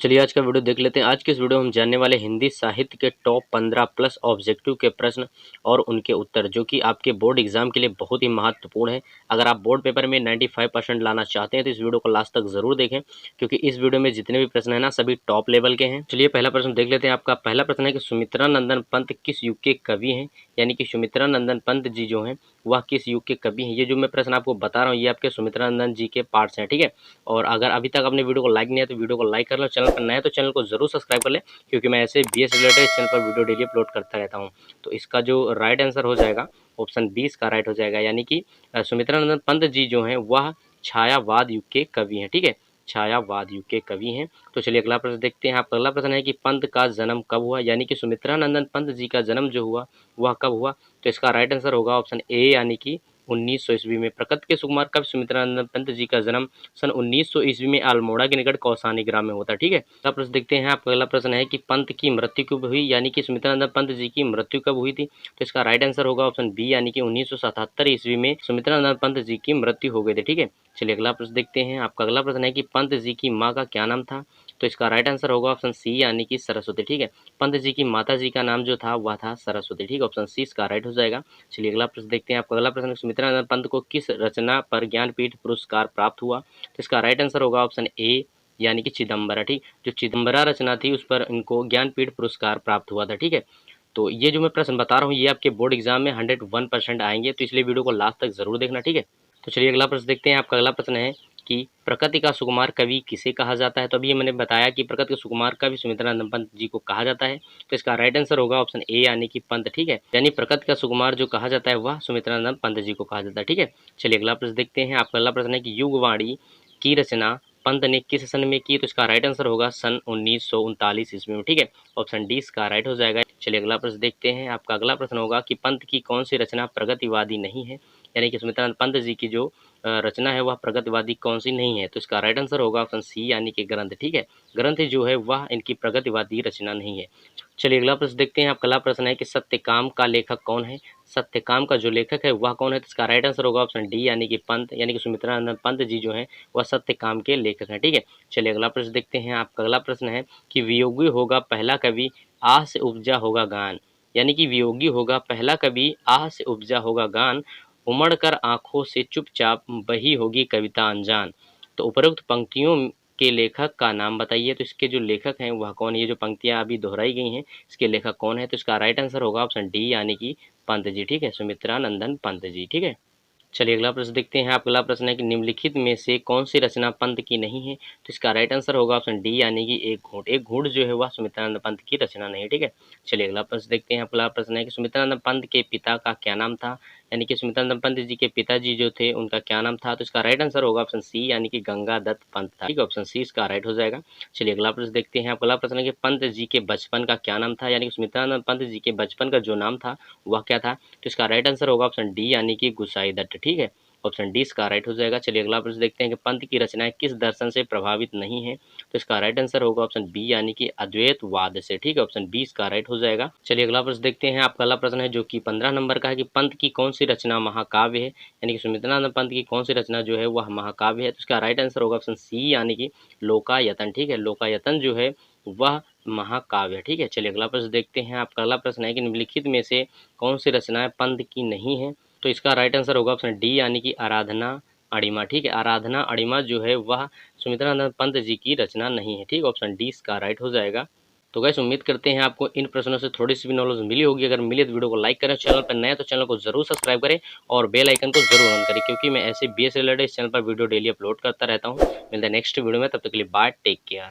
चलिए आज का वीडियो देख लेते हैं। आज के इस वीडियो में हम जानने वाले हिंदी साहित्य के टॉप 15 प्लस ऑब्जेक्टिव के प्रश्न और उनके उत्तर, जो कि आपके बोर्ड एग्जाम के लिए बहुत ही महत्वपूर्ण है। अगर आप बोर्ड पेपर में 95% लाना चाहते हैं तो इस वीडियो को लास्ट तक जरूर देखें, क्योंकि इस वीडियो में जितने भी प्रश्न है ना, सभी टॉप लेवल के हैं। चलिए पहला प्रश्न देख लेते हैं। आपका पहला प्रश्न है कि सुमित्रा नंदन पंत किस युग के कवि हैं? यानी कि सुमित्रा नंदन पंत जी जो हैं वह किस युग के कवि हैं? ये जो मैं प्रश्न आपको बता रहा हूँ ये आपके सुमित्रा नंदन जी के पार्ट्स हैं, ठीक है। और अगर अभी तक आपने वीडियो को लाइक नहीं है तो वीडियो को लाइक कर लो, चैनल पर नया है तो चैनल को जरूर सब्सक्राइब कर ले, क्योंकि मैं ऐसे बीएस रिलेटेड चैनल पर वीडियो डेली अपलोड करता रहता हूँ। तो इसका जो राइट आंसर हो जाएगा ऑप्शन 20 का राइट हो जाएगा, यानी कि सुमित्रा नंदन पंत जी जो हैं वह छायावाद युग के कवि हैं, ठीक है। छायावाद युग के कवि हैं। तो चलिए अगला प्रश्न देखते हैं। आपका अगला प्रश्न है कि पंत का जन्म कब हुआ? यानी कि सुमित्रा नंदन पंत जी का जन्म जो हुआ वह कब हुआ? तो इसका राइट आंसर होगा ऑप्शन ए, यानी कि 1900 ईस्वी में। प्रकृति के सुकुमार कवि सुमित्रा नंदन पंत जी का जन्म सन 1900 ईस्वी में अल्मोड़ा के निकट कौसानी ग्राम में होता है, ठीक है। अगला प्रश्न देखते हैं। आपका अगला प्रश्न है कि पंत की मृत्यु कब हुई? यानी कि सुमित्रा नंदन पंत जी की मृत्यु कब हुई थी? तो इसका राइट आंसर होगा ऑप्शन बी, यानी कि 1977 ईस्वी में सुमित्रा नंदन पंत जी की मृत्यु हो गई थी, ठीक है। चलिए अगला प्रश्न देखते हैं। आपका अगला प्रश्न है कि पंत जी की माँ का क्या नाम था? तो इसका राइट आंसर होगा ऑप्शन सी, यानी कि सरस्वती, ठीक है। पंत जी की माता जी का नाम जो था वह था सरस्वती, ठीक है। ऑप्शन सी इसका राइट हो जाएगा। चलिए अगला प्रश्न देखते हैं। आपका अगला प्रश्न, सुमित्रा नंदन पंत को किस रचना पर ज्ञानपीठ पुरस्कार प्राप्त हुआ? तो इसका राइट आंसर होगा ऑप्शन ए, यानी कि चिदम्बरा, ठीक। जो चिदम्बरा रचना थी उस पर इनको ज्ञानपीठ पुरस्कार प्राप्त हुआ था, ठीक है। तो ये जो मैं प्रश्न बता रहा हूँ ये आपके बोर्ड एग्जाम में 101% आएंगे, तो इसलिए वीडियो को लास्ट तक जरूर देखना, ठीक है। तो चलिए अगला प्रश्न देखते हैं। आपका अगला प्रश्न है कि प्रकृति का सुकुमार कवि किसे कहा जाता है? तो अभी मैंने बताया कि प्रकृति का सुकुमार कवि सुमित्रा नंदन पंत जी को कहा जाता है। तो इसका राइट आंसर होगा ऑप्शन ए, यानी कि पंत, ठीक है। यानी प्रकृति का सुकुमार जो कहा जाता है वह सुमित्रा नंदन पंत जी को कहा जाता है, ठीक है। चलिए अगला प्रश्न देखते हैं। आपका अगला प्रश्न है कि युगवाणी की रचना पंत ने किस सन में की? तो इसका राइट आंसर होगा सन 1939 ईस्वी में, ठीक है। ऑप्शन डी इसका राइट हो जाएगा। चलिए अगला प्रश्न देखते हैं। आपका अगला प्रश्न होगा कि पंत की कौन सी रचना प्रगतिवादी नहीं है? यानी कि सुमित्रा नंदन पंत जी की जो रचना है वह प्रगतिवादी कौन सी नहीं है? तो इसका राइट आंसर होगा ऑप्शन सी, यानी कि ग्रंथ, ठीक है। ग्रंथ जो है वह इनकी प्रगतिवादी रचना नहीं है। चलिए अगला प्रश्न देखते हैं। आपका अगला प्रश्न है कि सत्यकाम का लेखक कौन है? सत्यकाम का जो लेखक है वह कौन है? तो इसका राइट आंसर होगा ऑप्शन डी, यानी कि पंत, यानी कि सुमित्रा नंदन पंत जी जो है वह सत्यकाम के लेखक हैं, ठीक है। चलिए अगला प्रश्न देखते हैं। आपका अगला प्रश्न है कि वियोगी होगा पहला कवि, आह से उपजा होगा गान। यानी कि वियोगी होगा पहला कवि, आह से उपजा होगा गान, उमड़ कर आंखों से चुपचाप बही होगी कविता अनजान। तो उपरोक्त पंक्तियों के लेखक का नाम बताइए। तो इसके जो लेखक हैं वह कौन है? ये जो पंक्तियां अभी दोहराई गई हैं इसके लेखक कौन है? तो इसका राइट आंसर होगा ऑप्शन डी, यानी कि पंत जी, ठीक है। सुमित्रा नंदन पंत जी, ठीक है। चलिए अगला प्रश्न देखते हैं। आपका अगला प्रश्न है कि निम्नलिखित में से कौन सी रचना पंत की नहीं है? तो इसका राइट आंसर होगा ऑप्शन डी, यानी कि एक घूंट। एक घूंट जो है वह सुमित्रानंद पंत की रचना नहीं है, ठीक है। चलिए अगला प्रश्न देखते हैं। अगला प्रश्न है कि सुमित्रानंद पंत के पिता का क्या नाम था? यानी कि सुमित्रानंद पंत जी के पिताजी जो थे उनका क्या नाम था? तो इसका राइट आंसर होगा ऑप्शन सी, यानी कि गंगादत्त पंत था, ठीक है। ऑप्शन सी इसका राइट हो जाएगा। चलिए अगला प्रश्न देखते हैं। अगला प्रश्न है कि पंत जी के बचपन का क्या नाम था? यानी कि सुमित्रानंद पंत जी के बचपन का जो नाम था वह क्या था? तो इसका राइट आंसर होगा ऑप्शन डी, यानी कि गुसाई दत्त, ठीक है। ऑप्शन डी इसका राइट हो जाएगा। चलिए अगला प्रश्न देखते हैं कि पंत की रचनाएं किस दर्शन से प्रभावित नहीं है? तो इसका राइट आंसर होगा ऑप्शन बी, यानी कि अद्वैतवाद से, ठीक है। ऑप्शन बी इसका राइट हो जाएगा। चलिए अगला प्रश्न देखते हैं। आपका अगला प्रश्न है जो कि 15 नंबर का है कि पंत की कौन सी रचना महाकाव्य है? यानी कि सुमित्रानंद पंत की कौन सी रचना जो है वह महाकाव्य है? तो इसका राइट आंसर होगा ऑप्शन सी, यानी कि लोकायतन, ठीक है। लोकायतन जो है वह महाकाव्य है, ठीक है। चलिए अगला प्रश्न देखते हैं। आपका अगला प्रश्न है कि निम्नलिखित में से कौन सी रचनाएं पंत की नहीं है? तो इसका राइट आंसर होगा ऑप्शन डी, यानी कि आराधना अणिमा, ठीक है। आराधना अणिमा जो है वह सुमित्रानंद पंत जी की रचना नहीं है, ठीक। ऑप्शन डी इसका राइट हो जाएगा। तो गाइस उम्मीद करते हैं आपको इन प्रश्नों से थोड़ी सी भी नॉलेज मिली होगी। अगर मिली तो वीडियो को लाइक करें, चैनल पर नए तो चैनल को जरूर सब्सक्राइब करें और बेल आइकन को जरूर ऑन करें, क्योंकि मैं ऐसे बीएस रिलेटेड इस चैनल पर वीडियो डेली अपलोड करता रहता हूँ। मिलते हैं नेक्स्ट वीडियो में, तब तक के लिए बाय, टेक केयर।